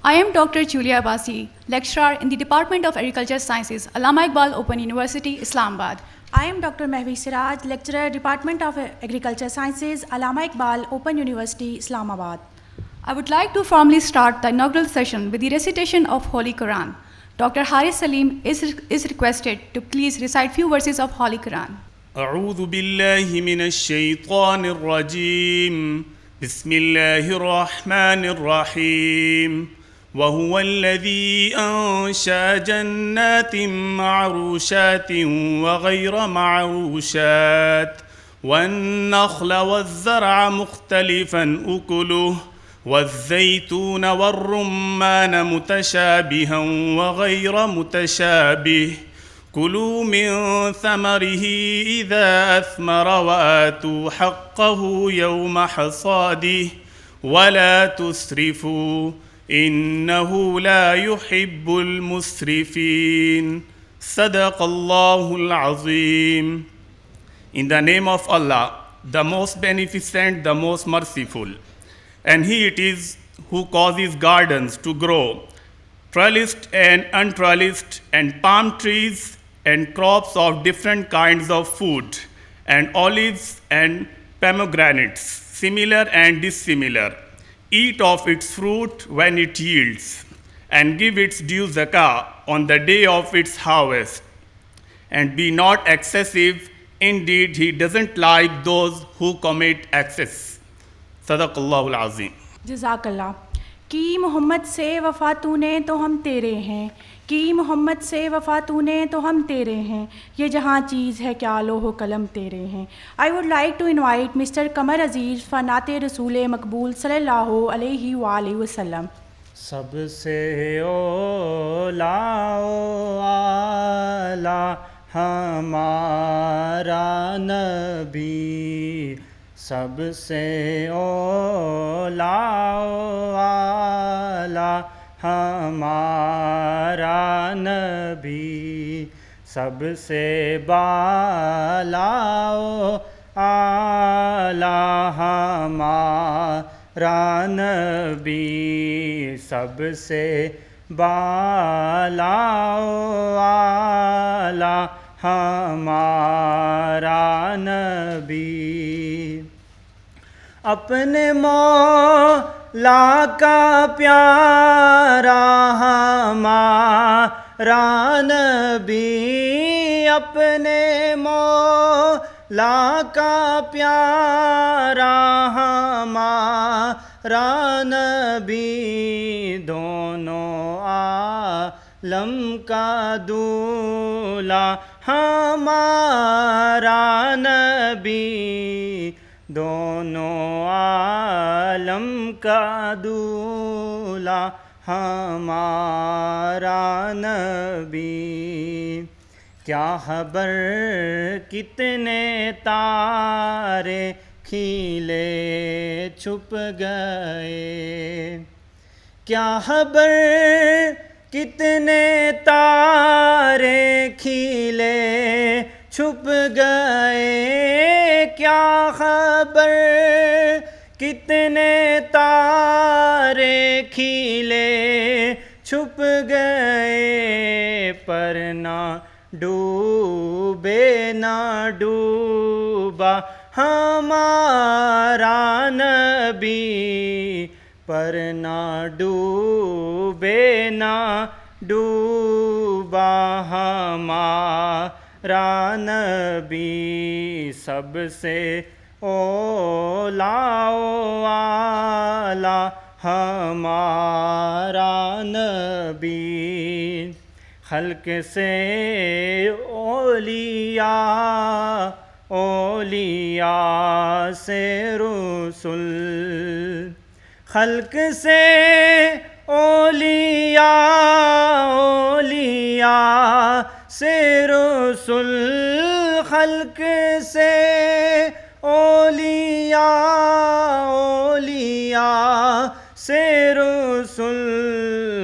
I am Dr. Julia Basi, lecturer in the Department of Agriculture Sciences, Allama Iqbbal Open University, Islamabad. I am Dr. Pervaiz, lecturer, Department of Agriculture Sciences, Allama Iqbbal Open University, Islamabad. I would like to formally start the inaugural session with the recitation of Holy Quran. Dr. Haris Salim is requested to please recite few verses of Holy Quran. أعوذ بالله من الشيطان الرجيم بسم الله الرحمن الرحيم وهو الذي أنشأ جنات معروشات وغير معروشات والنخل والزرع مختلفا أكله والزيتون والرمان متشابها وغير متشابه كلوا من ثمره إذا أثمر وآتوا حقه يوم حصاده ولا تسرفوا إنه لا يحب المسرفين صدق الله العظيم. In the name of Allah, the most beneficent, the most merciful. And He it is who causes gardens to grow, trellised and untrellised, and palm trees and crops of different kinds of food, and olives and pomegranates, similar and dissimilar. Eat of its fruit when it yields, and give its due zakah on the day of its harvest. And be not excessive, indeed He doesn't like those who commit excess. Sadaqallahu al-Azim. جزاک کی محمد سے وفا تو نے تو ہم تیرے ہیں، کی محمد سے وفا تو نے تو ہم تیرے ہیں، یہ جہاں چیز ہے کیا لوح و قلم تیرے ہیں. I would like to invite mister Qamar Aziz for نعت رسول مقبول صلی اللہ علیہ وآلہ وسلم. سب سے اولا اعلیٰ ہمارا نبی، سب سے اولا اعلیٰ ہمارا نبی، سب سے بالا اعلیٰ ہمارا نبی، سب سے بالا اعلیٰ ہمارا نبی. اپنے مولا کا پیارا ہمارا نبی، اپنے مولا کا پیارا ہمارا نبی، دونوں عالم کا دولا ہمارا نبی، دونوں عالم کا دولا ہمارا نبی. کیا خبر کتنے تارے کھیلے چھپ گئے، کیا خبر کتنے تارے کھیلے چھپ گئے، کیا خبر کتنے تارے کھیلے چھپ گئے، پر نہ ڈوبے نہ ڈوبا ہمارا نبی، پر نہ ڈوبے نہ ڈوبا ہمارا نبی، سب سے اولا اعلیٰ ہمارا نبی. خلق سے اولیاء، اولیاء سے رسل، خلق سے اولیاء، اولیاء سے رسل، خلق سے اولیاء، اولیاء سے رسل،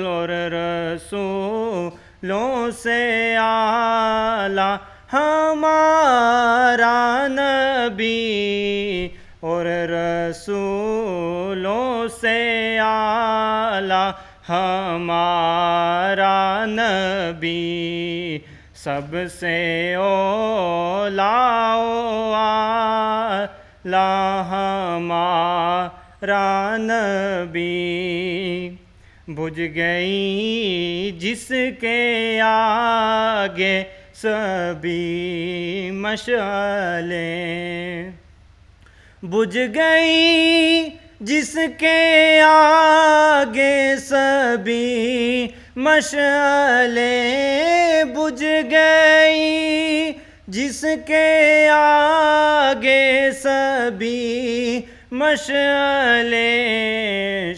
اور رسولوں سے اعلیٰ ہمارا نبی، اور رسولوں سے اعلیٰ ہمارا نبی سب سے اولا ہمارا نبی بجھ گئی جس کے آگے سبھی مشعلیں بجھ گئی جس کے آگے سبھی مشعلیں بجھ گئی جس کے آگے سبھی مشعلیں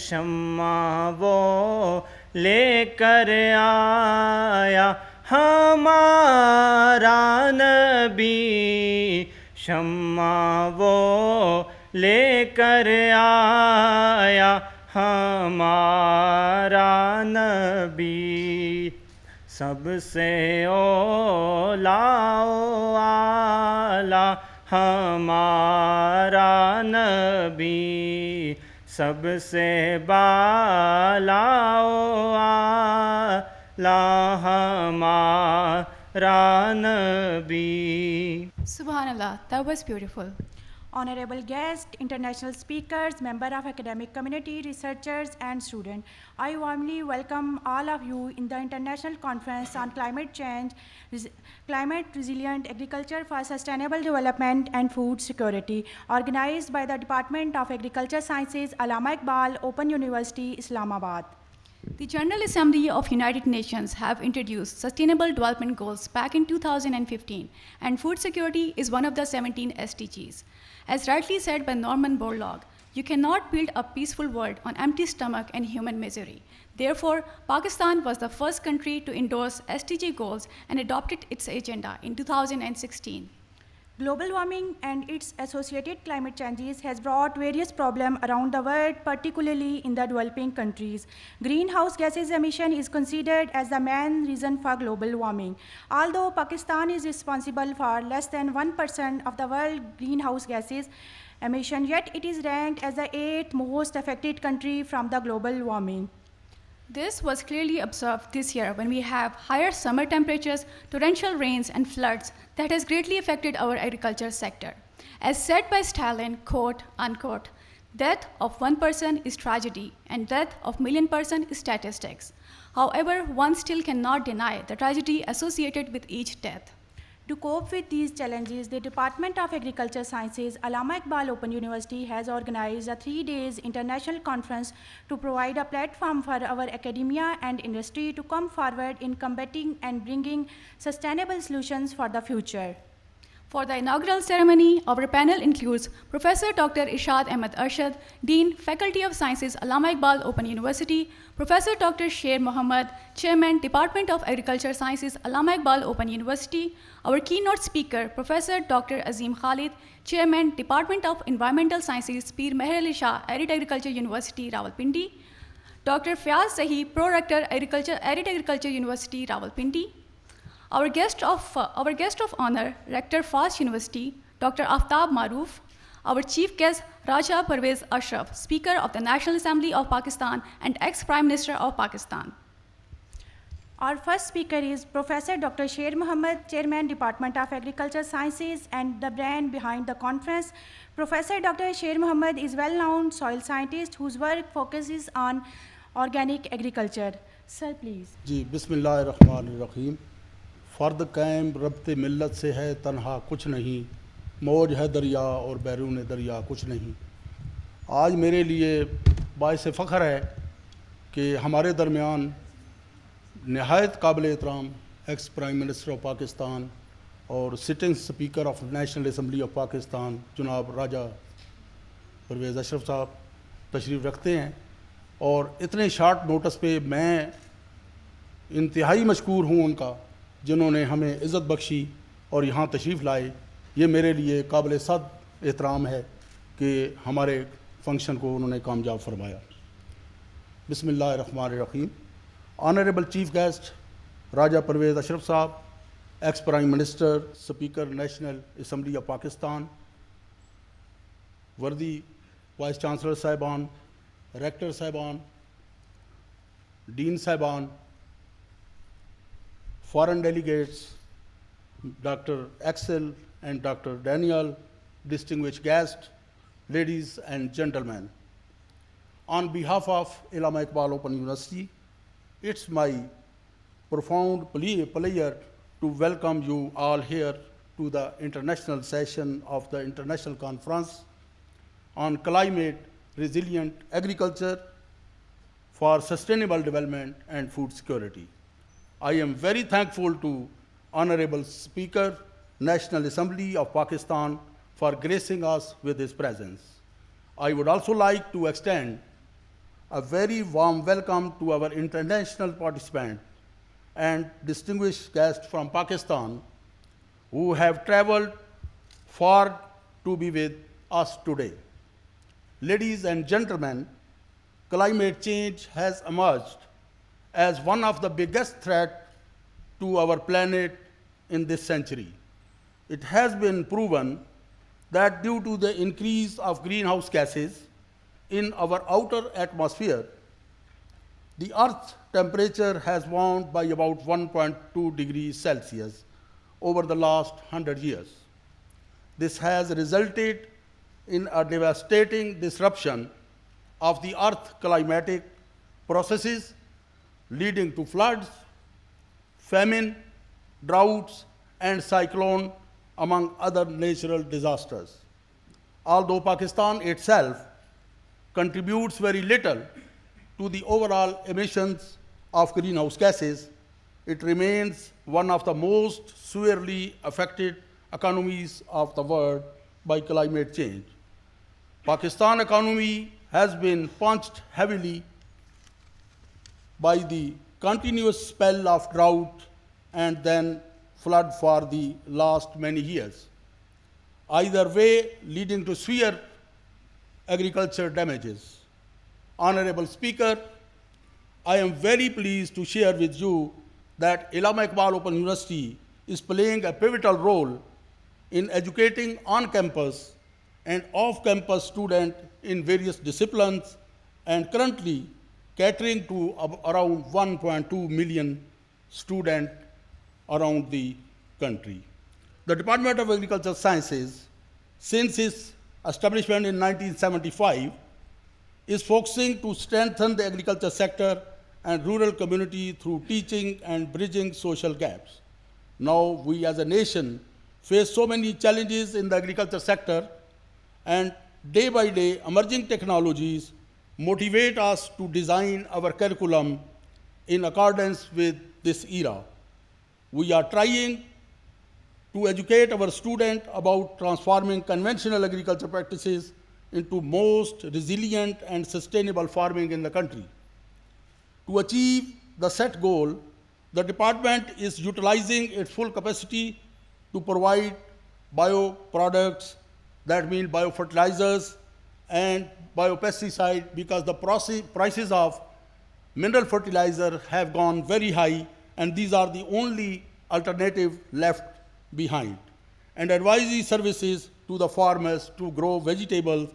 شمع وہ لے کر آیا ہمارا نبی شمع وہ لے کر آیا ہمارا نبی سب سے اولا ہمارا نبی سب سے بالا ہمارا نبی. Subhanallah, that was beautiful. Honorable guests, international speakers, member of academic community, researchers and students, I warmly welcome all of you in the International Conference on Climate Change, Climate Resilient Agriculture for Sustainable Development and Food Security, organized by the Department of Agriculture Sciences, Allama Iqbbal, Open University, Islamabad. The General Assembly of United Nations have introduced Sustainable Development Goals back in 2015, and food security is one of the 17 SDGs. As rightly said by Norman Borlaug, you cannot build a peaceful world on empty stomach and human misery. Therefore, Pakistan was the first country to endorse SDG goals and adopted its agenda in 2016. Global warming and its associated climate changes has brought various problems around the world, particularly in the developing countries. Greenhouse gases emission is considered as the main reason for global warming. Although Pakistan is responsible for less than 1% of the world greenhouse gases emission, yet it is ranked as the 8th most affected country from the global warming. This was clearly observed this year when we have higher summer temperatures, torrential rains, and floods that has greatly affected our agriculture sector. As said by Stalin, quote, unquote, death of one person is tragedy and death of million person is statistics. However, one still cannot deny the tragedy associated with each death. To cope with these challenges, the Department of Agriculture Sciences, Allama Iqbbal Open University has organized a 3-day international conference to provide a platform for our academia and industry to come forward in combating and bringing sustainable solutions for the future. For the inaugural ceremony, our panel includes Professor Dr. Irshad Ahmed Arshad, Dean, Faculty of Sciences, Allama Iqbbal Open University, Professor Dr. Sher Mohammad, Chairman, Department of Agriculture Sciences, Allama Iqbbal Open University, our keynote speaker, Professor Dr. Azim Khalid, Chairman, Department of Environmental Sciences, Peer Meher Ali Shah, Arid Agriculture University, Rawalpindi, Dr. Fayaz Sahi, Pro-Rector, Arid Agriculture University, Rawalpindi, our guest of honor, Rector Fast University, Dr. Aftab Maroof, our chief guest, Raja Pervaiz Ashraf, Speaker of the National Assembly of Pakistan and ex-Prime Minister of Pakistan. Our first speaker is Professor Dr. Sher Mohammad, Chairman, Department of Agriculture Sciences and the brain behind the conference. Professor Dr. Sher Mohammad is a well-known soil scientist whose work focuses on organic agriculture. Sir, please. جی بسم اللہ الرحمن الرحیم. فرد قائم ربط ملت سے ہے تنہا کچھ نہیں، موج ہے دریا اور بیرون دریا کچھ نہیں. آج میرے لیے باعث فخر ہے کہ ہمارے درمیان نہایت قابل احترام ex prime minister of Pakistan اور sitting speaker of national assembly of Pakistan جناب راجہ پرویز اشرف صاحب تشریف رکھتے ہیں، اور اتنے شارٹ نوٹس پہ میں انتہائی مشکور ہوں ان کا، جنہوں نے ہمیں عزت بخشی اور یہاں تشریف لائے. یہ میرے لیے قابل صد احترام ہے کہ ہمارے فنکشن کو انہوں نے کامیاب فرمایا. بسم اللہ الرحمن الرحیم. آنریبل چیف گیسٹ راجہ پرویز اشرف صاحب، x prime minister, speaker national assembly of Pakistan, وردی وائس چانسلر صاحبان، ریکٹر صاحبان، Dean Sahiban, foreign delegates, Dr. Axel and Dr. Daniel, distinguished guests, ladies and gentlemen. On behalf of Allama Iqbbal Open University, it's my profound pleasure to welcome you all here to the international session of the International Conference on Climate Resilient Agriculture for Sustainable Development and Food Security. I am very thankful to Honorable Speaker, National Assembly of Pakistan for gracing us with his presence. I would also like to extend a very warm welcome to our international participants and distinguished guests from Pakistan who have traveled far to be with us today. Ladies and gentlemen, climate change has emerged as one of the biggest threats to our planet in this century. It has been proven that due to the increase of greenhouse gases in our outer atmosphere, the Earth's temperature has warmed by about 1.2 degrees Celsius over the last 100 years. This has resulted in a devastating disruption of the Earth's climatic processes, leading to floods, famine, droughts, and cyclone, among other natural disasters. Although Pakistan itself contributes very little to the overall emissions of greenhouse gases, it remains one of the most severely affected economies of the world by climate change. Pakistan economy has been punched heavily by the continuous spell of drought and then flood for the last many years, either way leading to severe agriculture damages. Honorable Speaker, I am very pleased to share with you that Allama Iqbbal Open University is playing a pivotal role in educating on-campus and off-campus students in various disciplines and currently catering to around 1.2 million students around the country. The Department of Agricultural Sciences, since its establishment in 1975, is focusing to strengthen the agriculture sector and rural community through teaching and bridging social gaps. Now we as a nation face so many challenges in the agriculture sector, and day by day emerging technologies motivate us to design our curriculum in accordance with this era. We are trying to educate our students about transforming conventional agriculture practices into most resilient and sustainable farming in the country. To achieve the set goal, the department is utilizing its full capacity to provide bioproducts, that means biofertilizers and biopesticides, because the prices of mineral fertilizer have gone very high, and these are the only alternative left behind, and advisory services to the farmers to grow vegetables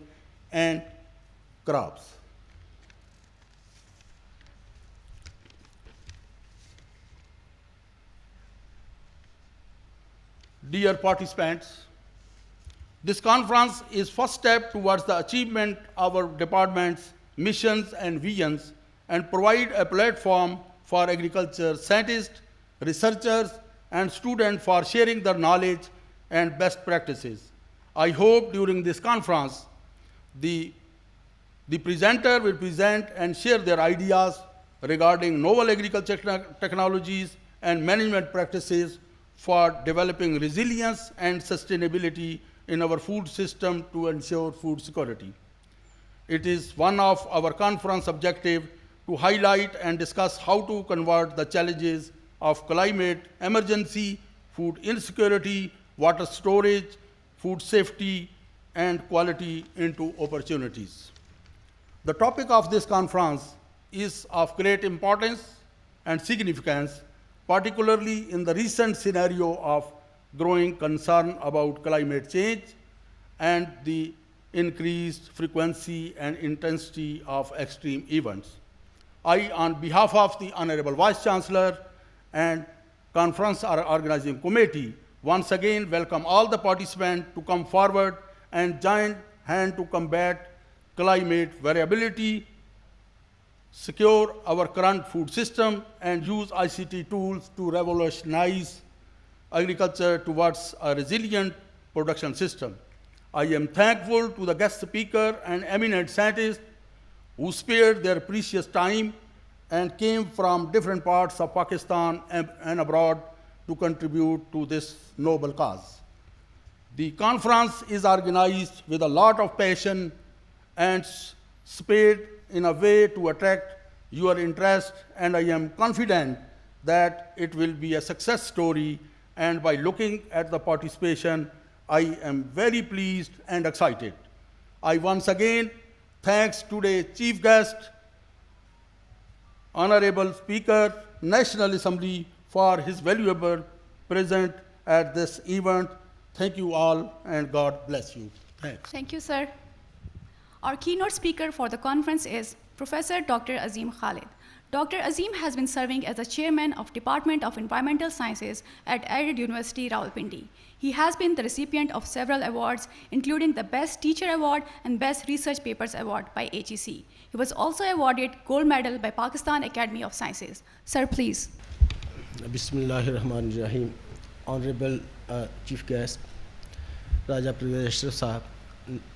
and crops. Dear participants, this conference is first step towards the achievement of our department's missions and visions and provide a platform for agriculture scientists, researchers, and students for sharing their knowledge and best practices. I hope during this conference, the presenter will present and share their ideas regarding novel agriculture technologies and management practices for developing resilience and sustainability in our food system to ensure food security. It is one of our conference objectives to highlight and discuss how to convert the challenges of climate emergency, food insecurity, water storage, food safety, and quality into opportunities. The topic of this conference is of great importance and significance, particularly in the recent scenario of growing concern about climate change and the increased frequency and intensity of extreme events. I, on behalf of the Honorable Vice Chancellor and Conference Organizing Committee, once again welcome all the participants to come forward and join hand to combat climate variability, secure our current food system, and use ICT tools to revolutionize agriculture towards a resilient production system. I am thankful to the guest speaker and eminent scientists who spared their precious time and came from different parts of Pakistan and abroad to contribute to this noble cause. The conference is organized with a lot of passion and spirit in a way to attract your interest, and I am confident that it will be a success story, and by looking at the participation, I am very pleased and excited. I once again thanks today's chief guest, Honorable Speaker, National Assembly, for his valuable presence at this event. Thank you all, and God bless you. Thanks. Thank you, sir. Our keynote speaker for the conference is Professor Dr. Azim Khalid. Dr. Azim has been serving as the chairman of Department of Environmental Sciences at AIOU University, Rawalpindi. He has been the recipient of several awards, including the Best Teacher Award and Best Research Papers Award by HEC. He was also awarded Gold Medal by Pakistan Academy of Sciences. Sir, please. Bismillahirrahmanirrahim. Honorable Chief Guest, Raja Pervaiz Sahab,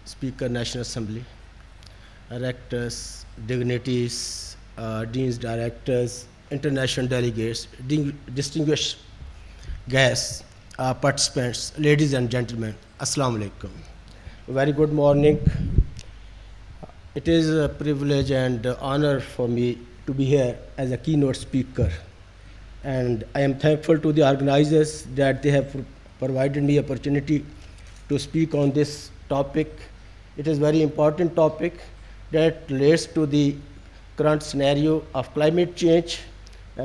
Speaker, National Assembly, Rectors, dignitaries, deans, directors, international delegates, distinguished guests, participants, ladies and gentlemen, Assalamu alaikum. Very good morning. It is a privilege and honor for me to be here as a keynote speaker. And I am thankful to the organizers that they have provided me opportunity to speak on this topic. It is a very important topic that relates to the current scenario of climate change,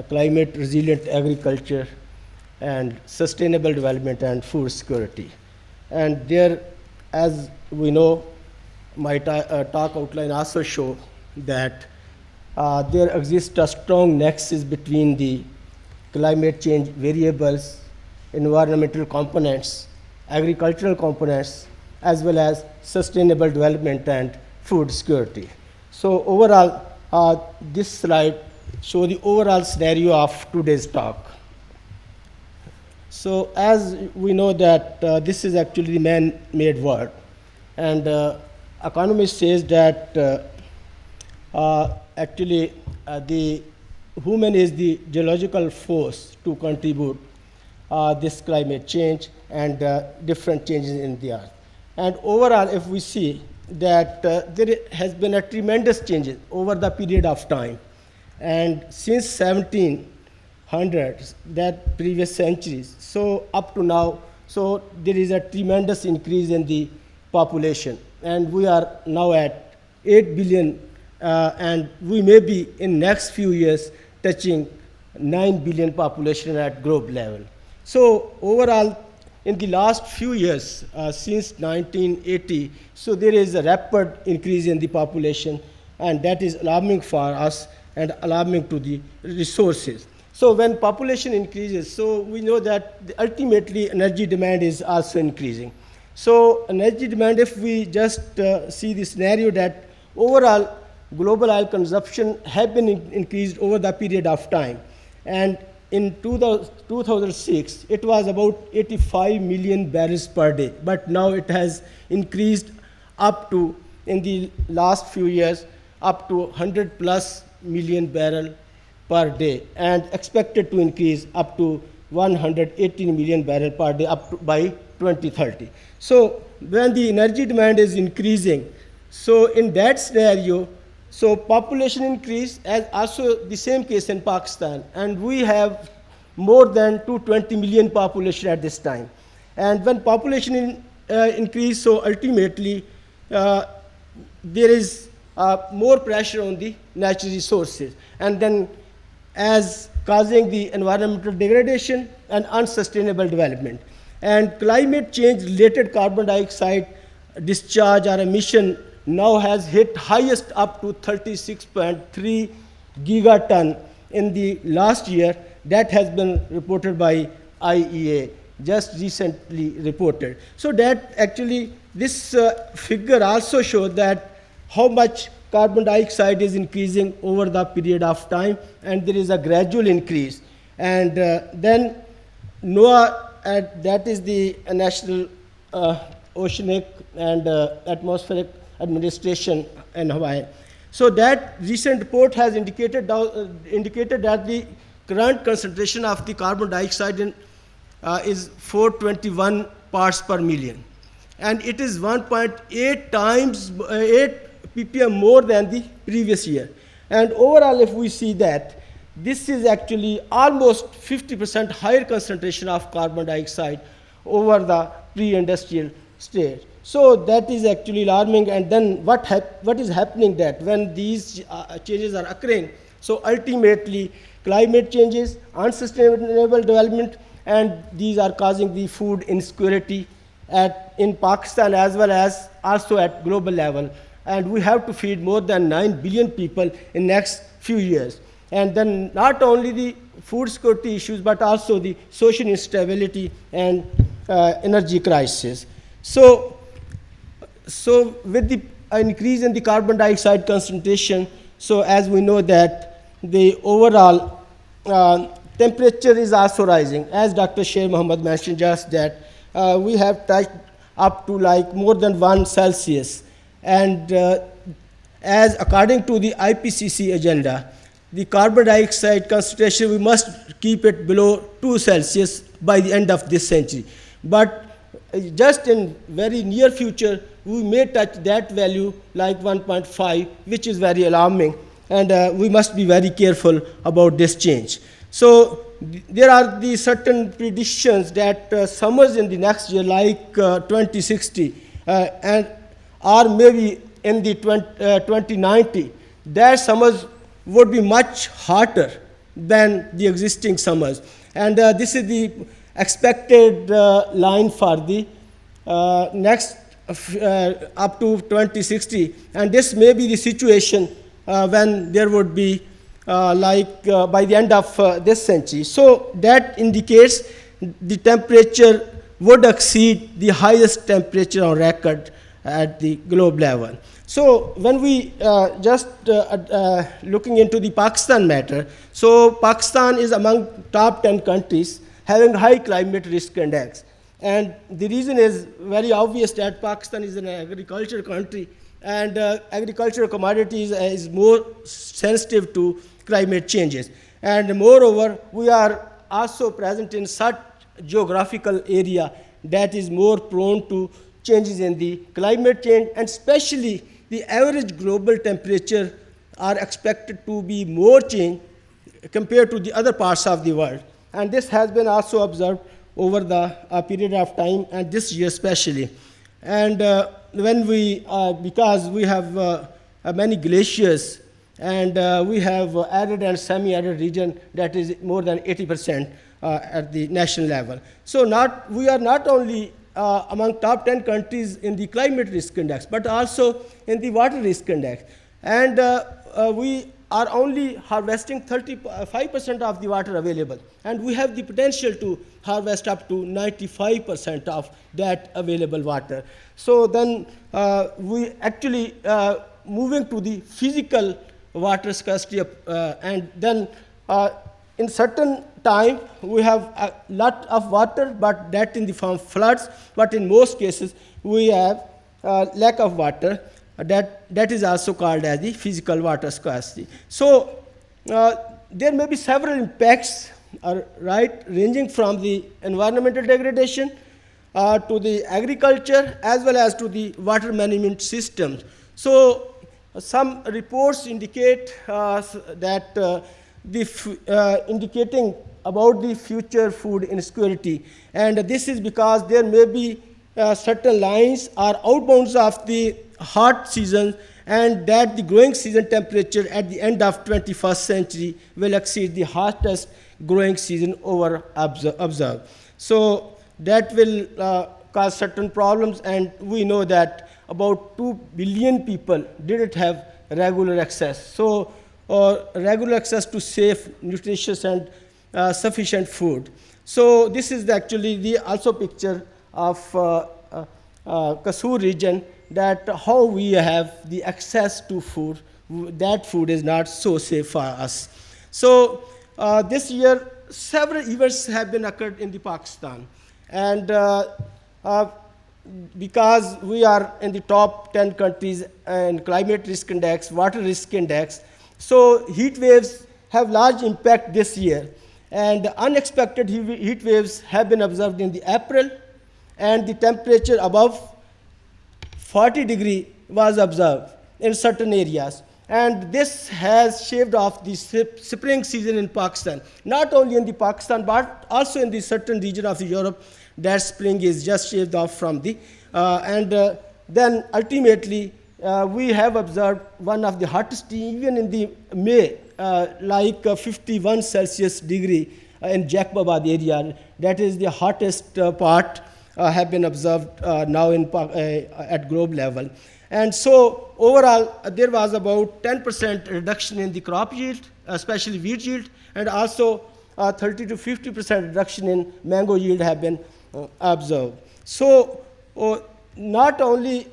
climate resilient agriculture, and sustainable development and food security. And there, as we know, my talk outline also show that there exists a strong nexus between the climate change variables, environmental components, agricultural components, as well as sustainable development and food security. So overall, this slide shows the overall scenario of today's talk. So as we know that this is actually the man-made world, and economist says that actually the human is the geological force to contribute this climate change and different changes in the earth. And overall, if we see that there has been a tremendous changes over the period of time, and since 1700s, that previous centuries, so up to now, so there is a tremendous increase in the population, and we are now at 8 billion, and we may be in next few years touching 9 billion population at globe level. So overall, in the last few years, since 1980, so there is a rapid increase in the population, and that is alarming for us and alarming to the resources. So when population increases, so we know that ultimately energy demand is also increasing. So energy demand, if we just see the scenario that overall global oil consumption have been increased over the period of time, and in 2006, it was about 85 million barrels per day, but now it has increased up to, in the last few years, up to 100 plus million barrel per day, and expected to increase up to 118 million barrel per day up to by 2030. So when the energy demand is increasing, so in that scenario, so population increase, as also the same case in Pakistan, and we have more than 220 million population at this time. And when population increase, so ultimately there is more pressure on the natural resources, and then as causing the environmental degradation and unsustainable development. And climate change related carbon dioxide discharge or emission now has hit highest up to 36.3 gigaton in the last year. That has been reported by IEA, just recently reported. So that actually, this figure also shows that how much carbon dioxide is increasing over the period of time, and there is a gradual increase. And then NOAA, that is the National Oceanic and Atmospheric Administration in Hawaii. So that recent report has indicated that the current concentration of the carbon dioxide is 421 parts per million. And it is 1.8 times, 8 ppm more than the previous year. And overall, if we see that, this is actually almost 50% higher concentration of carbon dioxide over the pre-industrial stage. So that is actually alarming. And then what is happening that when these changes are occurring, so ultimately climate changes, unsustainable development, and these are causing the food insecurity in Pakistan as well as also at global level. And we have to feed more than 9 billion people in next few years. And then not only the food security issues, but also the social instability and energy crisis. So with the increase in the carbon dioxide concentration, so as we know that the overall temperature is also rising. As Dr. Sher Mohammed mentioned just that, we have touched up to like more than 1 Celsius. And as according to the IPCC agenda, the carbon dioxide concentration, we must keep it below 2 Celsius by the end of this century. But just in very near future, we may touch that value like 1.5, which is very alarming. And we must be very careful about this change. So there are the certain predictions that summers in the next year, like 2060, or maybe in the 2090, their summers would be much hotter than the existing summers. And this is the expected line for the next up to 2060. And this may be the situation when there would be by the end of this century. So that indicates the temperature would exceed the highest temperature on record at the globe level. So when we just looking into the Pakistan matter, so Pakistan is among top 10 countries having high climate risk index. And the reason is very obvious that Pakistan is an agricultural country, and agricultural commodities is more sensitive to climate changes. And moreover, we are also present in such geographical area that is more prone to changes in the climate change, and especially the average global temperature are expected to be more changed compared to the other parts of the world. And this has been also observed over the period of time, and this year especially. And when we, because we have many glaciers, and we have arid and semi-arid region that is more than 80% at the national level. So we are not only among top 10 countries in the climate risk index, but also in the water risk index. And we are only harvesting 35% of the water available. And we have the potential to harvest up to 95% of that available water. So then we actually moving to the physical water scarcity, and then in certain time we have a lot of water, but that in the form of floods, but in most cases we have lack of water. That is also called as the physical water scarcity. So there may be several impacts, right, ranging from the environmental degradation to the agriculture as well as to the water management systems. So some reports indicate that indicating about the future food insecurity, and this is because there may be certain lines or outbounds of the hot season, and that the growing season temperature at the end of 21st century will exceed the hottest growing season over observed. So that will cause certain problems, and we know that about 2 billion people didn't have regular access. So or regular access to safe, nutritious, and sufficient food. So this is actually the also picture of Kasur region, that how we have the access to food. That food is not so safe for us. So this year, several events have been occurred in the Pakistan, and because we are in the top 10 countries in climate risk index, water risk index, so heat waves have large impact this year, and unexpected heat waves have been observed in the April, and the temperature above 40 degree was observed in certain areas. And this has shaved off the spring season in Pakistan. Not only in the Pakistan, but also in the certain region of the Europe, that spring is just shaved off from the, then ultimately we have observed one of the hottest, even in the May, like 51 Celsius degree in Jacobabad area. That is the hottest part have been observed now at globe level. And so overall, there was about 10% reduction in the crop yield, especially wheat yield, and also 30 to 50% reduction in mango yield have been observed. So not only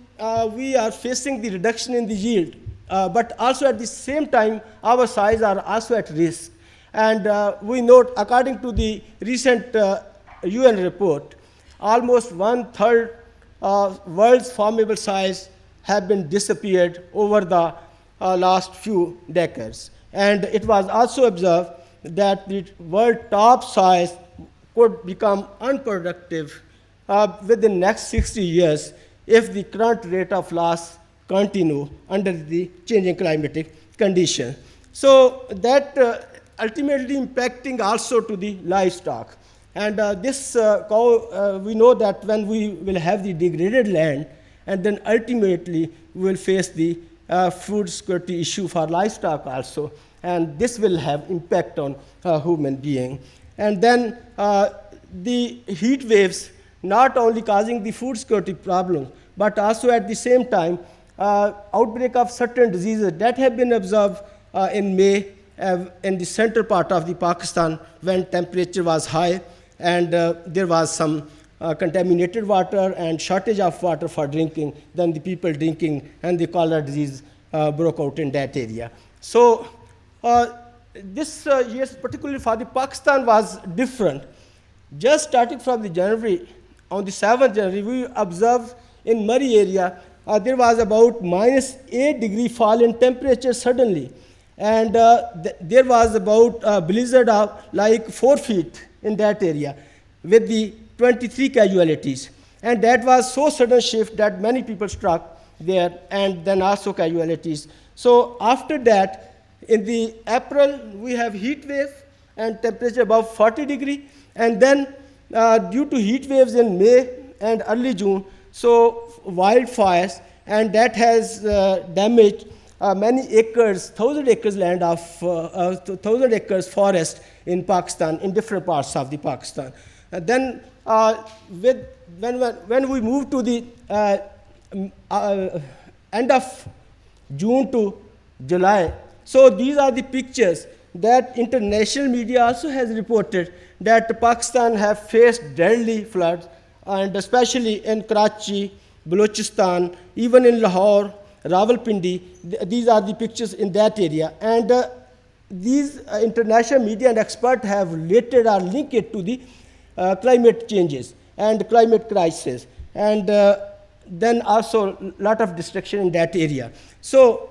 we are facing the reduction in the yield, but also at the same time, our soils are also at risk. And we note, according to the recent UN report, almost 1/3 world's farmable soils have been disappeared over the last few decades. And it was also observed that the world top soils could become unproductive within next 60 years if the current rate of loss continue under the changing climatic conditions. So that ultimately impacting also to the livestock. And this cow, we know that when we will have the degraded land, and then ultimately we will face the food security issue for livestock also, and this will have impact on human being. And then the heat waves not only causing the food security problems, but also at the same time outbreak of certain diseases that have been observed in May in the central part of the Pakistan when temperature was high, and there was some contaminated water and shortage of water for drinking, then the people drinking, and the cholera disease broke out in that area. So this year, particularly for the Pakistan, was different. Just starting from the January, on the 7th January, we observed in Murray area, there was about -8 degree fall in temperature suddenly. And there was about a blizzard of like 4 feet in that area with the 23 casualties. And that was so sudden shift that many people struck there, and then also casualties. So after that, in the April, we have heat wave and temperature above 40 degree. And then due to heat waves in May and early June, so wildfires, and that has damaged many acres, 1,000 acres land of 1,000 acres forest in Pakistan, in different parts of the Pakistan. Then when we move to the end of June to July, so these are the pictures that international media also has reported that Pakistan have faced deadly floods, and especially in Karachi, Balochistan, even in Lahore, Rawalpindi. These are the pictures in that area. And these international media and experts have related or linked it to the climate changes and climate crisis. And then also a lot of destruction in that area. So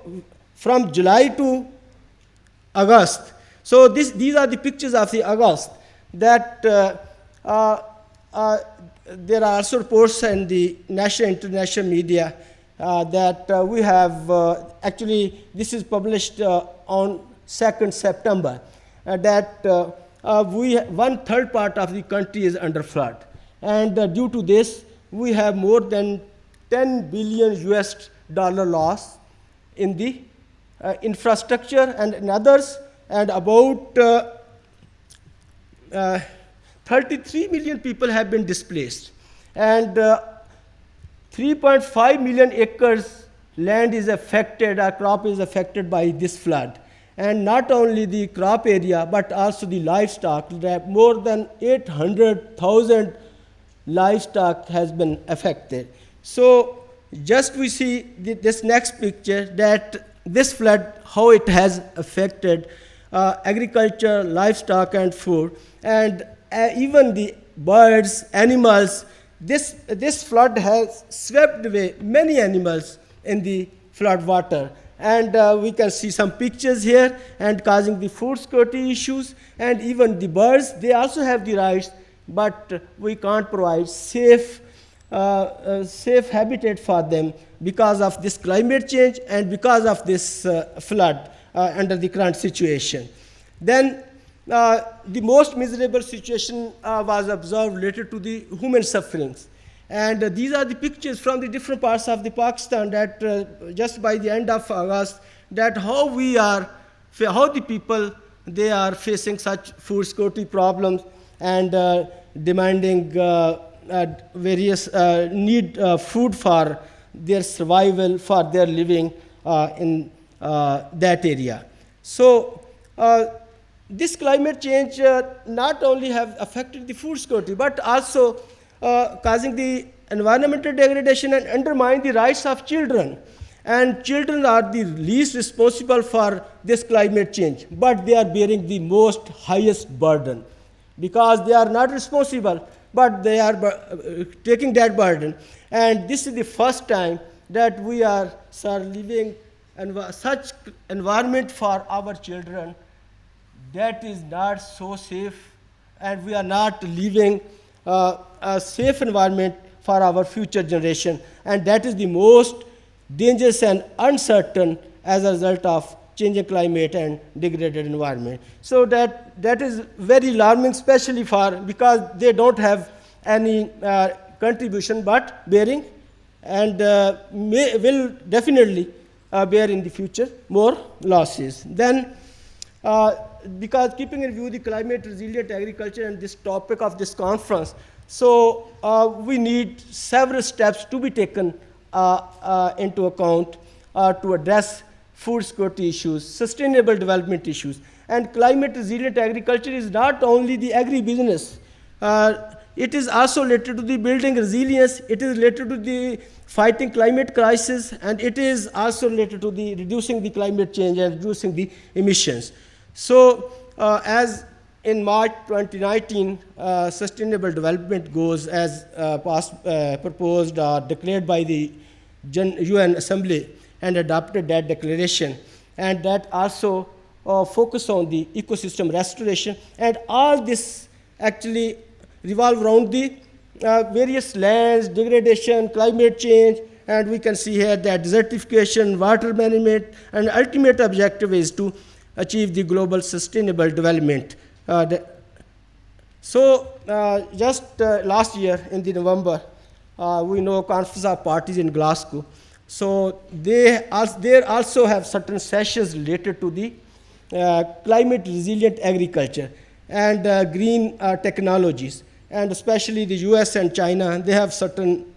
from July to August, so these are the pictures of the August, that there are also reports in the national and international media that we have, actually this is published on 2nd September, that 1/3 part of the country is under flood. And due to this, we have more than $10 billion loss in the infrastructure and in others, and about 33 million people have been displaced. And 3.5 million acres land is affected, our crop is affected by this flood. And not only the crop area, but also the livestock. That more than 800,000 livestock has been affected. So just we see this next picture, that this flood, how it has affected agriculture, livestock, and food, and even the birds, animals. This flood has swept away many animals in the flood water. And we can see some pictures here, and causing the food security issues. And even the birds, they also have the rights, but we can't provide safe habitat for them because of this climate change and because of this flood under the current situation. Then the most miserable situation was observed related to the human sufferings. And these are the pictures from the different parts of the Pakistan, that just by the end of August, that how the people, they are facing such food security problems and demanding various need food for their survival, for their living in that area. So this climate change not only have affected the food security, but also causing the environmental degradation and undermine the rights of children. And children are the least responsible for this climate change, but they are bearing the most highest burden because they are not responsible, but they are taking that burden. And this is the first time that we are living in such environment for our children that is not so safe, and we are not living a safe environment for our future generation. And that is the most dangerous and uncertain as a result of changing climate and degraded environment. So that is very alarming, especially because they don't have any contribution but bearing, and will definitely bear in the future more losses. Then because keeping in view the climate resilient agriculture and this topic of this conference, so we need several steps to be taken into account to address food security issues, sustainable development issues. And climate resilient agriculture is not only the agribusiness, it is also related to the building resilience, it is related to the fighting climate crisis, and it is also related to the reducing the climate change and reducing the emissions. So as in March 2019, Sustainable Development Goals as proposed or declared by the UN Assembly and adopted that declaration, and that also focus on the ecosystem restoration. And all this actually revolve around the various lands, degradation, climate change, and we can see here that desertification, water management, and ultimate objective is to achieve the global sustainable development. Just last year in the November, we know Conference of Parties in Glasgow. So they also have certain sessions related to the climate resilient agriculture and green technologies. And especially the US and China, they have certain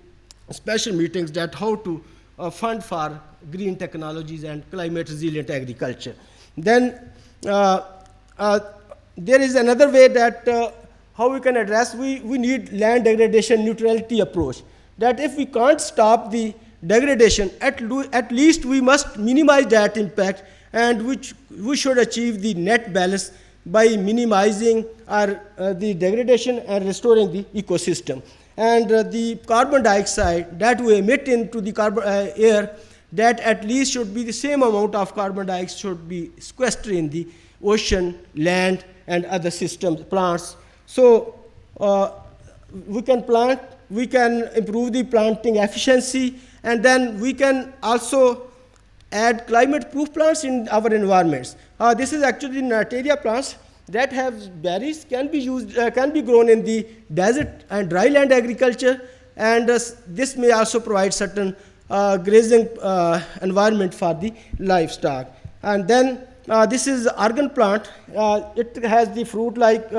special meetings that how to fund for green technologies and climate resilient agriculture. Then there is another way that how we can address, we need land degradation neutrality approach. That if we can't stop the degradation, at least we must minimize that impact, and which we should achieve the net balance by minimizing the degradation and restoring the ecosystem. And the carbon dioxide that we emit into the air, that at least should be the same amount of carbon dioxide should be sequestered in the ocean, land, and other systems, plants. So we can plant, we can improve the planting efficiency, and then we can also add climate-proof plants in our environments. This is actually Nataria plants that have berries, can be grown in the desert and dry land agriculture, and this may also provide certain grazing environment for the livestock. And then this is argan plant. It has the fruit like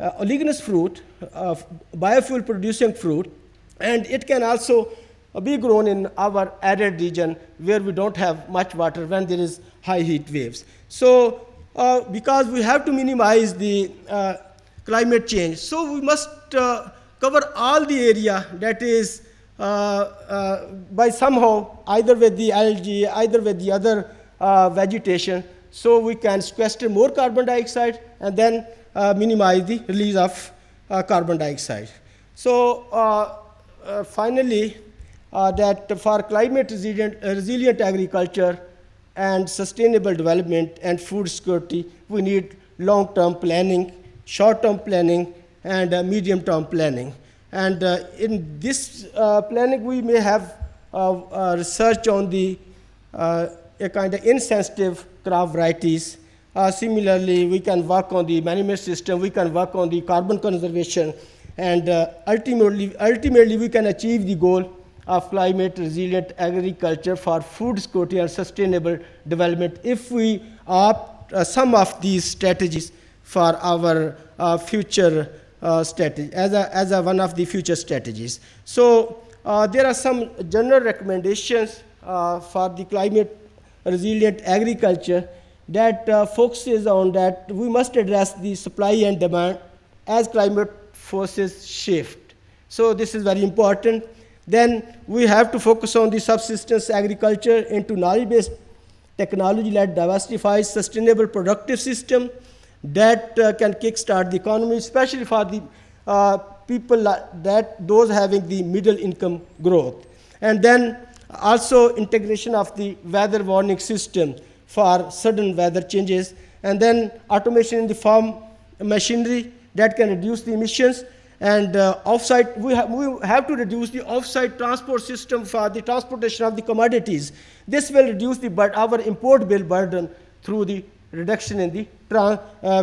oleaginous fruit, biofuel producing fruit, and it can also be grown in our arid region where we don't have much water when there is high heat waves. So because we have to minimize the climate change, so we must cover all the area that is by somehow, either with the algae, either with the other vegetation, so we can sequester more carbon dioxide and then minimize the release of carbon dioxide. So finally, that for climate resilient agriculture and sustainable development and food security, we need long-term planning, short-term planning, and medium-term planning. And in this planning, we may have research on the a kind of insensitive crop varieties. Similarly, we can work on the management system, we can work on the carbon conservation, and ultimately we can achieve the goal of climate resilient agriculture for food security and sustainable development if we opt some of these strategies for our future strategy, as one of the future strategies. So there are some general recommendations for the climate resilient agriculture that focuses on that we must address the supply and demand as climate forces shift. So this is very important. Then we have to focus on the subsistence agriculture into knowledge-based technology-led diversified sustainable productive system that can kickstart the economy, especially for the people those having the middle income growth. And then also integration of the weather warning system for sudden weather changes, and then automation in the farm machinery that can reduce the emissions. And offsite, we have to reduce the offsite transport system for the transportation of the commodities. This will reduce our import bill burden through the reduction in the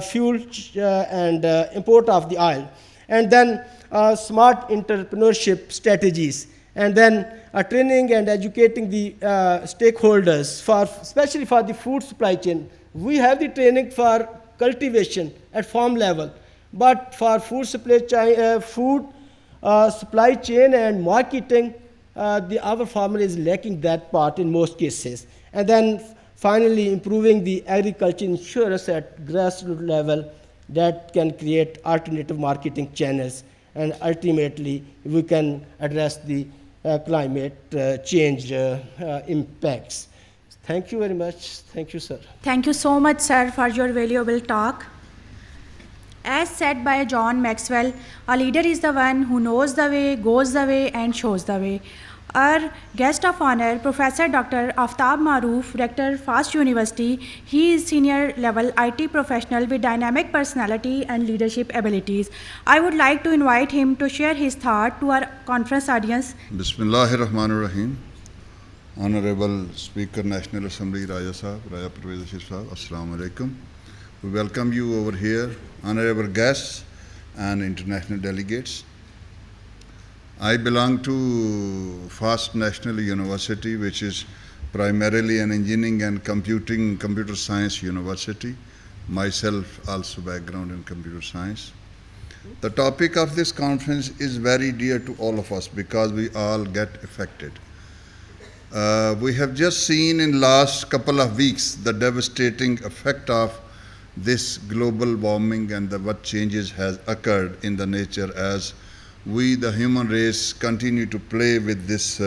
fuel and import of the oil. And then smart entrepreneurship strategies. And then training and educating the stakeholders, especially for the food supply chain. We have the training for cultivation at farm level, but for food supply chain and marketing, our farmer is lacking that part in most cases. And then finally, improving the agriculture insurance at grassroots level that can create alternative marketing channels, and ultimately we can address the climate change impacts. Thank you very much. Thank you, sir. Thank you so much, sir, for your valuable talk. As said by John Maxwell, a leader is the one who knows the way, goes the way, and shows the way. Our guest of honor, Professor Dr. Aftab Maroof, Rector, FAST University. He is senior level IT professional with dynamic personality and leadership abilities. I would like to invite him to share his thought to our conference audience. Bismillahirrahmanirrahim. Honorable Speaker, National Assembly, Raja Sahab, Raja Pervaiz Sahab, Assalamu alaikum. We welcome you over here, honorable guests and international delegates. I belong to FAST National University, which is primarily an engineering and computer science university. Myself also background in computer science. The topic of this conference is very dear to all of us because we all get affected. We have just seen in last couple of weeks the devastating effect of this global warming and what changes has occurred in the nature as we, the human race, continue to play with this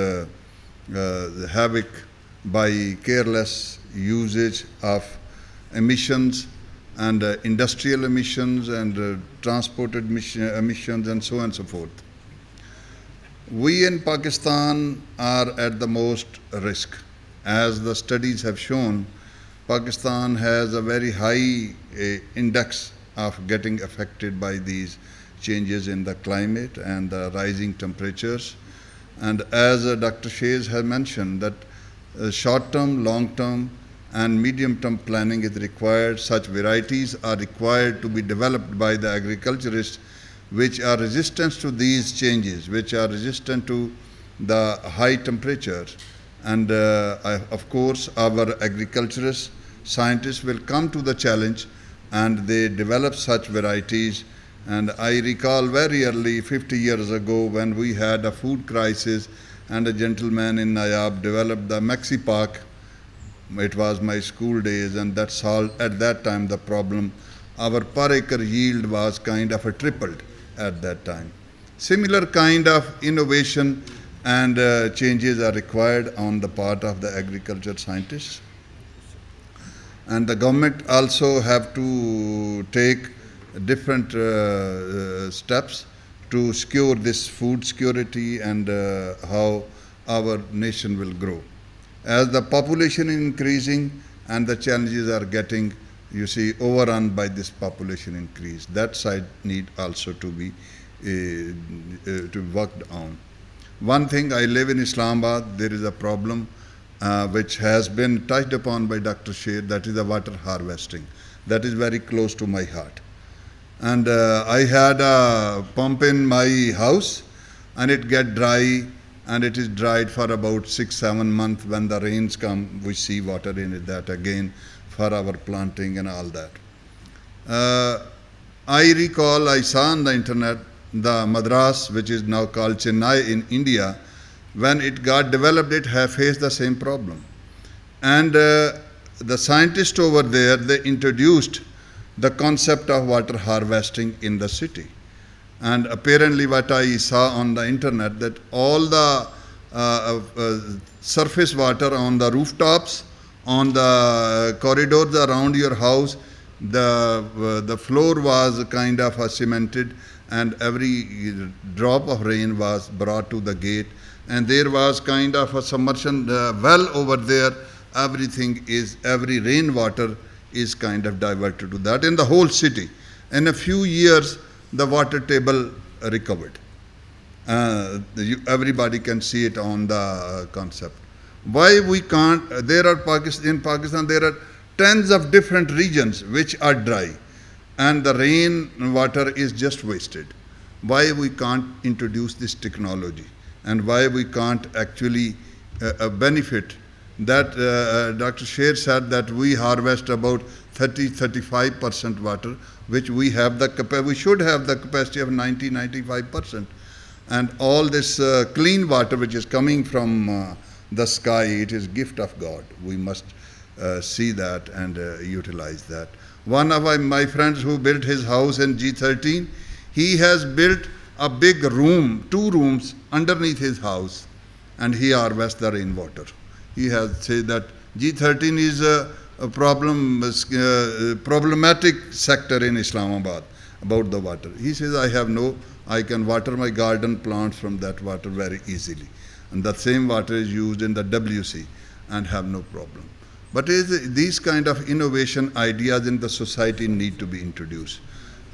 havoc by careless usage of emissions and industrial emissions and transported emissions and so on and so forth. We in Pakistan are at the most risk. As the studies have shown, Pakistan has a very high index of getting affected by these changes in the climate and the rising temperatures. And as Dr. Shays has mentioned, that short-term, long-term, and medium-term planning is required. Such varieties are required to be developed by the agriculturists which are resistant to these changes, which are resistant to the high temperatures. And of course, our agriculturists, scientists will come to the challenge and they develop such varieties. And I recall very early, 50 years ago, when we had a food crisis and a gentleman in Nayab developed the Maxi Park. It was my school days, and that solved at that time the problem. Our per acre yield was kind of a tripled at that time. Similar kind of innovation and changes are required on the part of the agriculture scientists. And the government also have to take different steps to secure this food security and how our nation will grow. As the population is increasing and the challenges are getting, you see, overrun by this population increase, that side need also to be worked on. One thing, I live in Islamabad, there is a problem which has been touched upon by Dr. Sher, that is the water harvesting. That is very close to my heart. And I had a pump in my house, and it get dry, and it is dried for about 6-7 months. When the rains come, we see water in it, that again for our planting and all that. I recall I saw on the internet the Madras, which is now called Chennai in India, when it got developed, it have faced the same problem. And the scientists over there, they introduced the concept of water harvesting in the city. And apparently what I saw on the internet, that all the surface water on the rooftops, on the corridors around your house, the floor was kind of cemented, and every drop of rain was brought to the gate, and there was kind of a submersion well over there. Every rainwater is kind of diverted to that in the whole city. In a few years, the water table recovered. Everybody can see it on the concept. Why we can't? In Pakistan there are tens of different regions which are dry, and the rain water is just wasted. Why we can't introduce this technology, and why we can't actually benefit? That Dr. Sher said that we harvest about 30-35% water, which we have we should have the capacity of 90-95%. And all this clean water which is coming from the sky, it is gift of God. We must see that and utilize that. One of my friends who built his house in G13, he has built a big room, 2 rooms underneath his house, and he harvests the rainwater. He has said that G13 is a problematic sector in Islamabad about the water. He says, I can water my garden plants from that water very easily. And the same water is used in the WC and have no problem. But these kind of innovation ideas in the society need to be introduced.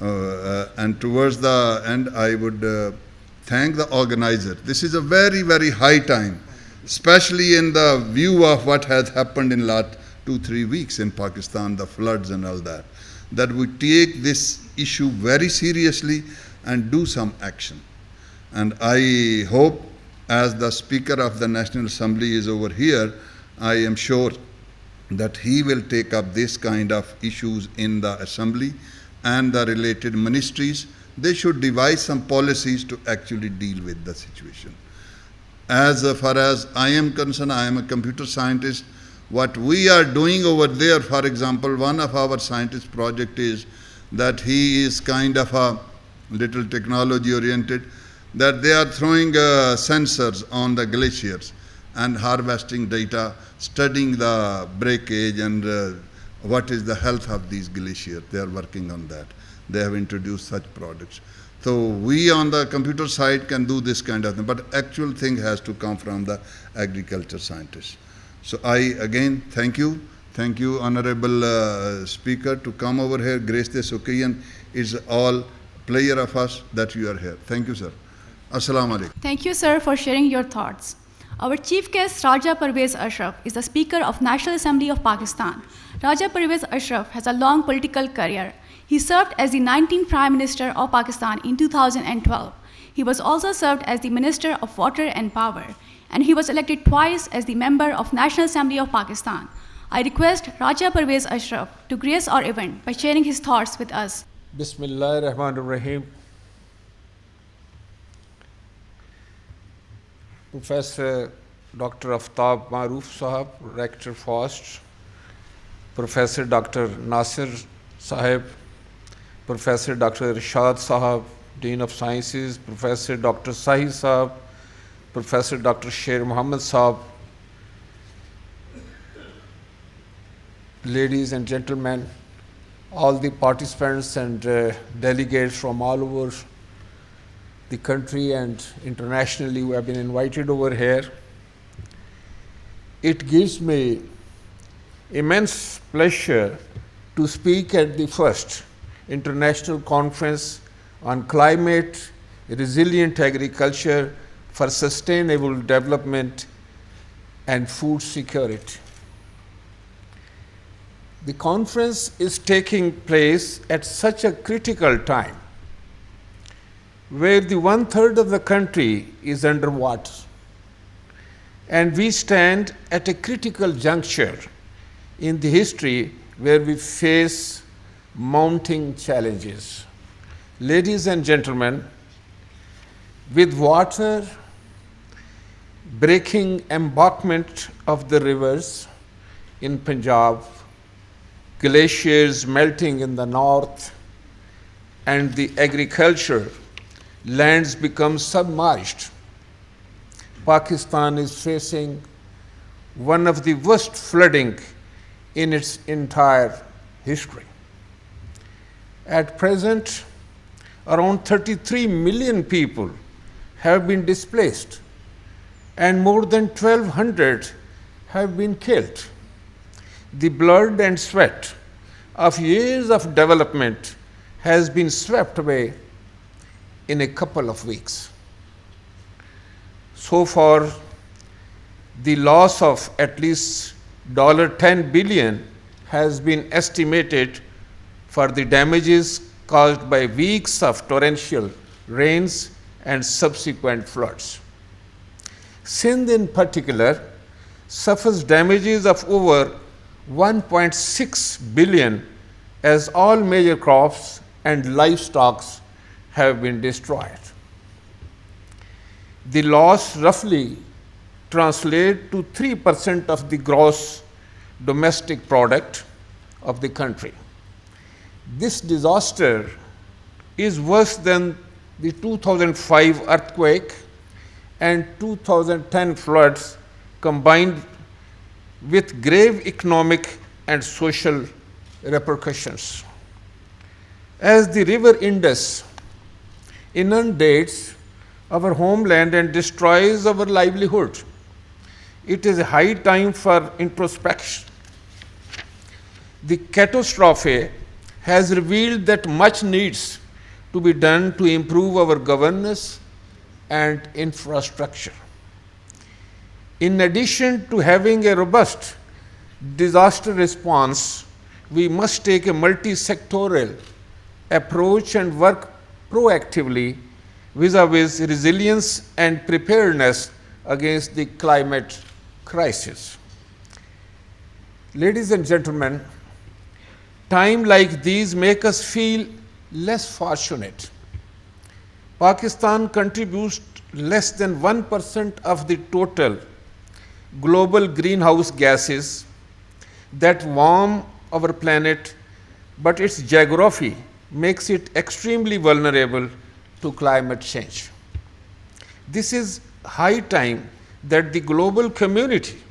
And towards the end, I would thank the organizer. This is a very, very high time, especially in the view of what has happened in last 2-3 weeks in Pakistan, the floods and all that, that we take this issue very seriously and do some action. And I hope, as the Speaker of the National Assembly is over here, I am sure that he will take up this kind of issues in the Assembly and the related ministries. They should devise some policies to actually deal with the situation. As far as I am concerned, I am a computer scientist. What we are doing over there, for example, one of our scientist project is that he is kind of a little technology oriented, that they are throwing sensors on the glaciers and harvesting data, studying the breakage and what is the health of these glaciers. They are working on that. They have introduced such products. So we on the computer side can do this kind of thing, but actual thing has to come from the agriculture scientists. So I again thank you, Honorable Speaker, to come over here, grace this occasion. It's all pleasure of us that you are here. Thank you, sir. Assalamu alaikum. Thank you, sir, for sharing your thoughts. Our chief guest, Raja Pervaiz Ashraf, is the Speaker of National Assembly of Pakistan. Raja Pervaiz Ashraf has a long political career. He served as the 19th Prime Minister of Pakistan in 2012. He was also served as the Minister of Water and Power, and he was elected twice as the member of National Assembly of Pakistan. I request Raja Pervaiz Ashraf to grace our event by sharing his thoughts with us. Bismillahir Rahmanir Rahim. Professor Dr. Aftab Maroof Sahab, Rector Faust, Professor Dr. Nasir Sahib, Professor Dr. Irshad Sahab, Dean of Sciences, Professor Dr. Sahi Sahab, Professor Dr. Sher Muhammad Sahab, ladies and gentlemen, all the participants and delegates from all over the country and internationally who have been invited over here. It gives me immense pleasure to speak at the first International Conference on Climate Resilient Agriculture for Sustainable Development and Food Security. The conference is taking place at such a critical time where the 1/3 of the country is underwater, and we stand at a critical juncture in the history where we face mounting challenges. Ladies and gentlemen, with water breaking embankment of the rivers in Punjab, glaciers melting in the north, and the agriculture lands become submerged, Pakistan is facing one of the worst flooding in its entire history. At present, around 33 million people have been displaced and more than 1,200 have been killed. The blood and sweat of years of development has been swept away in a couple of weeks. So far, the loss of at least $10 billion has been estimated for the damages caused by weeks of torrential rains and subsequent floods. Sindh in particular suffers damages of over 1.6 billion as all major crops and livestock have been destroyed. The loss roughly translates to 3% of the gross domestic product of the country. This disaster is worse than the 2005 earthquake and 2010 floods combined, with grave economic and social repercussions. As the river Indus inundates our homeland and destroys our livelihood, it is a high time for introspection. The catastrophe has revealed that much needs to be done to improve our governance and infrastructure. In addition to having a robust disaster response, we must take a multi-sectoral approach and work proactively vis-à-vis resilience and preparedness against the climate crisis. Ladies and gentlemen, times like these make us feel less fortunate. Pakistan contributes less than 1% of the total global greenhouse gases that warm our planet, but its geography makes it extremely vulnerable to climate change. This is high time that the global community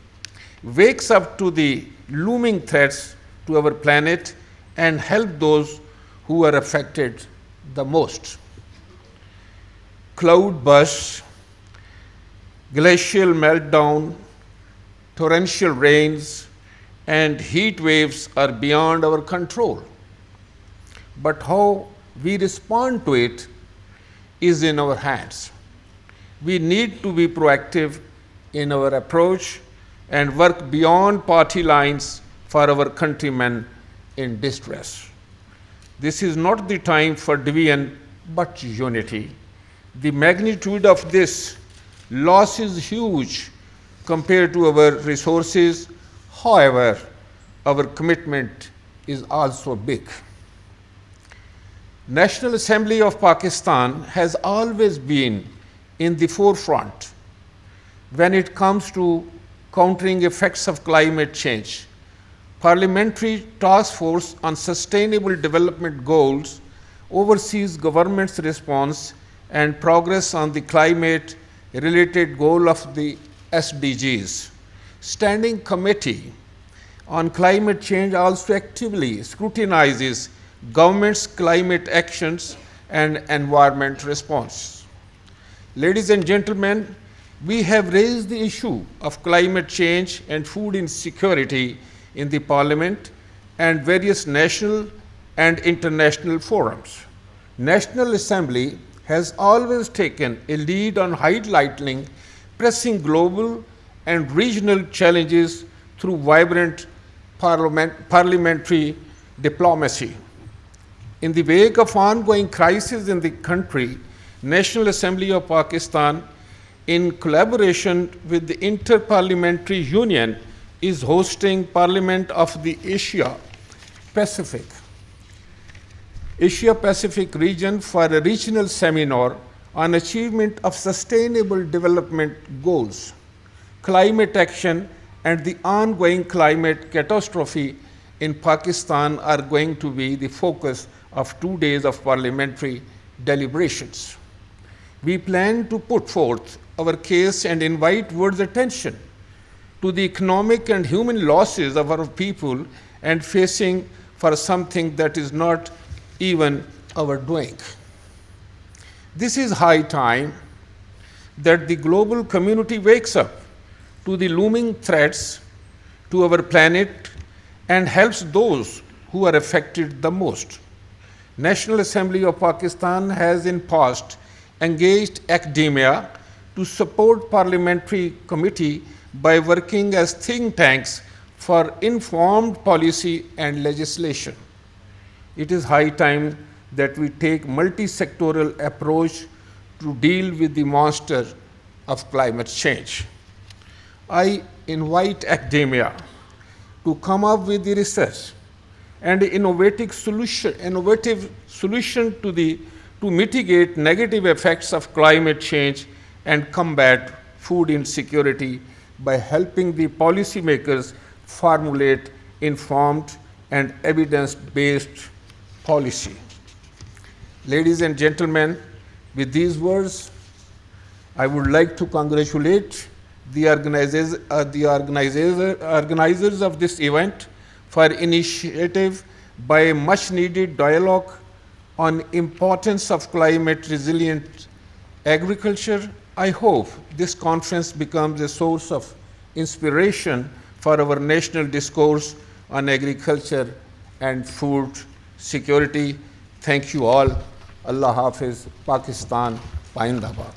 wakes up to the looming threats to our planet and help those who are affected the most. Cloud bursts, glacial meltdown, torrential rains, and heat waves are beyond our control. But how we respond to it is in our hands. We need to be proactive in our approach and work beyond party lines for our countrymen in distress. This is not the time for division, but unity. The magnitude of this loss is huge compared to our resources. However, our commitment is also big. National Assembly of Pakistan has always been in the forefront when it comes to countering effects of climate change. Parliamentary Task Force on Sustainable Development Goals oversees government's response and progress on the climate-related goal of the SDGs. Standing Committee on Climate Change also actively scrutinizes government's climate actions and environment response. Ladies and gentlemen, we have raised the issue of climate change and food insecurity in the Parliament and various national and international forums. National Assembly has always taken a lead on highlighting pressing global and regional challenges through vibrant parliamentary diplomacy. In the wake of ongoing crisis in the country, National Assembly of Pakistan, in collaboration with the Inter-Parliamentary Union, is hosting Parliament of the Asia Pacific region for a regional seminar on achievement of sustainable development goals, climate action, and the ongoing climate catastrophe in Pakistan are going to be the focus of 2 days of parliamentary deliberations. We plan to put forth our case and invite world's attention to the economic and human losses of our people and facing for something that is not even our doing. This is high time that the global community wakes up to the looming threats to our planet and helps those who are affected the most. National Assembly of Pakistan has in past engaged academia to support parliamentary committee by working as think tanks for informed policy and legislation. It is high time that we take multi-sectoral approach to deal with the monster of climate change. I invite academia to come up with the research and innovative solution to mitigate negative effects of climate change and combat food insecurity by helping the policymakers formulate informed and evidence-based policy. Ladies and gentlemen, with these words, I would like to congratulate the organizers of this event for initiative by a much-needed dialogue on importance of climate-resilient agriculture. I hope this conference becomes a source of inspiration for our national discourse on agriculture and food security. Thank you all. Allah Hafiz, Pakistan, Paindabad.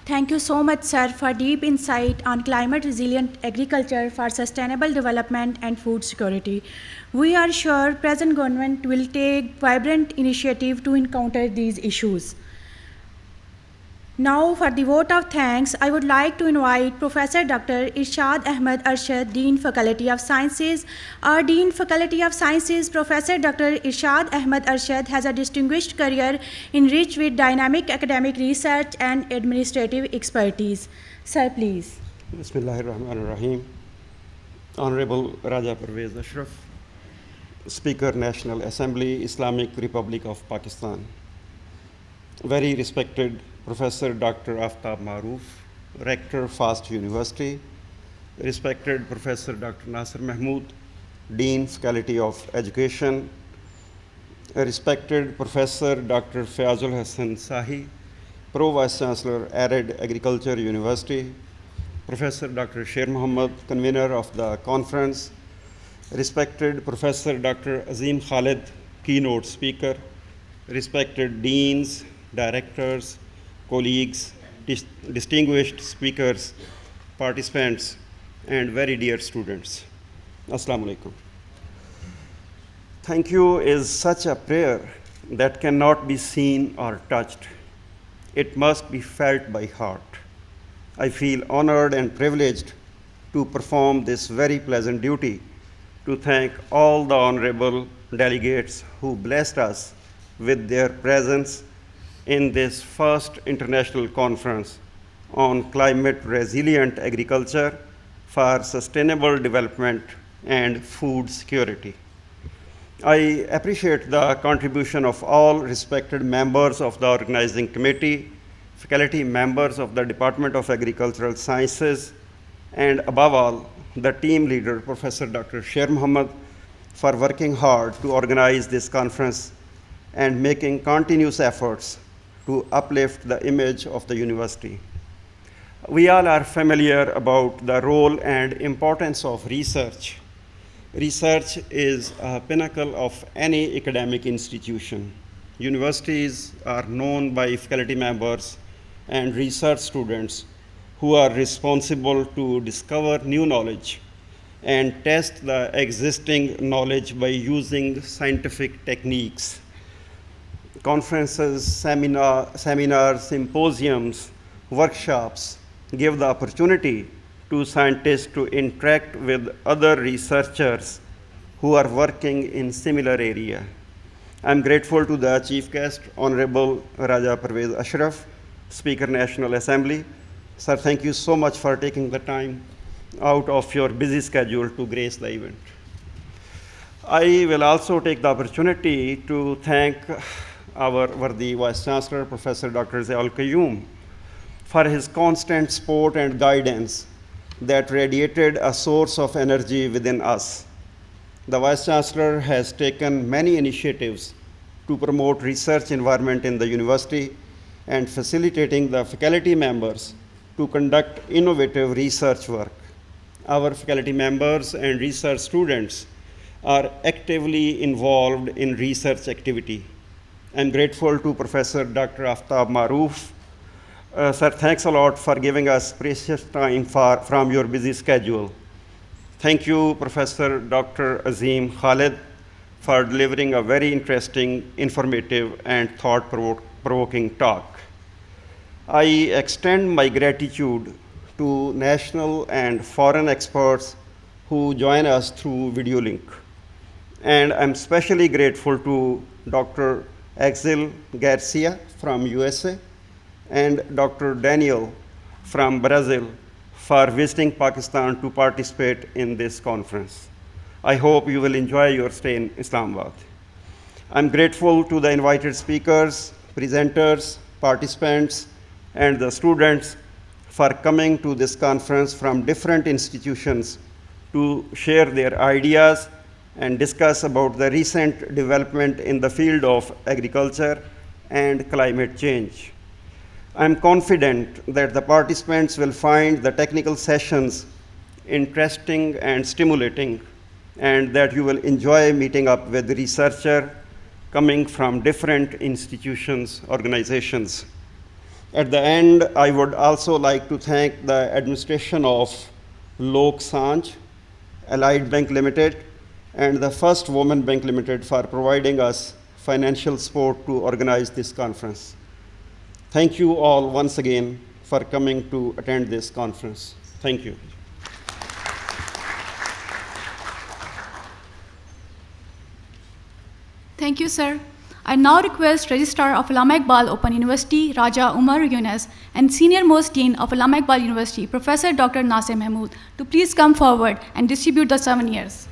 Thank you so much, sir, for deep insight on climate-resilient agriculture for sustainable development and food security. We are sure present government will take vibrant initiative to encounter these issues. Now, for the vote of thanks, I would like to invite Professor Dr. Irshad Ahmed Arshad, Dean Faculty of Sciences. Our Dean Faculty of Sciences, Professor Dr. Irshad Ahmed Arshad, has a distinguished career enriched with dynamic academic research and administrative expertise. Sir, please. Bismillahirrahmanirrahim. Honorable Raja Pervaiz Ashraf, Speaker, National Assembly, Islamic Republic of Pakistan. Very respected Professor Dr. Aftab Maroof, Rector, Fast University, respected Professor Dr. Nasir Mahmood, Dean, Faculty of Education, respected Professor Dr. Fayazul Hassan Sahi, Pro Vice Chancellor, Arid Agriculture University, Professor Dr. Sher Mohammad, convener of the conference, respected Professor Dr. Azim Khalid, keynote speaker, respected deans, directors, colleagues, distinguished speakers, participants, and very dear students. Assalamu alaikum. Thank you is such a prayer that cannot be seen or touched. It must be felt by heart. I feel honored and privileged to perform this very pleasant duty to thank all the honorable delegates who blessed us with their presence in this first international conference on climate resilient agriculture for sustainable development and food security. I appreciate the contribution of all respected members of the organizing committee, faculty members of the Department of Agricultural Sciences, and above all, the team leader, Professor Dr. Sher Mohammed, for working hard to organize this conference and making continuous efforts to uplift the image of the university. We all are familiar about the role and importance of research. Research is a pinnacle of any academic institution. Universities are known by faculty members and research students who are responsible to discover new knowledge and test the existing knowledge by using scientific techniques. Conferences, seminars, symposiums, workshops give the opportunity to scientists to interact with other researchers who are working in similar area. I'm grateful to the Chief Guest, Honorable Raja Pervaiz Ashraf, Speaker, National Assembly. Sir, thank you so much for taking the time out of your busy schedule to grace the event. I will also take the opportunity to thank our worthy Vice Chancellor, Professor Dr. AIOU, for his constant support and guidance that radiated a source of energy within us. The Vice Chancellor has taken many initiatives to promote research environment in the university and facilitating the faculty members to conduct innovative research work. Our faculty members and research students are actively involved in research activity. I'm grateful to Professor Dr. Aftab Maroof. Sir, thanks a lot for giving us precious time from your busy schedule. Thank you, Professor Dr. Azim Khalid, for delivering a very interesting, informative, and thought-provoking talk. I extend my gratitude to national and foreign experts who join us through video link. And I'm especially grateful to Dr. Adil Garcia from USA and Dr. Daniel from Brazil for visiting Pakistan to participate in this conference. I hope you will enjoy your stay in Islamabad. I'm grateful to the invited speakers, presenters, participants, and the students for coming to this conference from different institutions to share their ideas and discuss about the recent development in the field of agriculture and climate change. I'm confident that the participants will find the technical sessions interesting and stimulating, and that you will enjoy meeting up with researchers coming from different institutions, organizations. At the end, I would also like to thank the administration of Lok Sanj, Allied Bank Limited, and the First Woman Bank Limited for providing us financial support to organize this conference. Thank you all once again for coming to attend this conference. Thank you. Thank you, sir. I now request Registrar of Allama Iqbal Open University, Raja Umar Yunus, and Senior Most Dean of Allama Iqbal University, Professor Dr. Nasir Mahmood, to please come forward and distribute the souvenirs.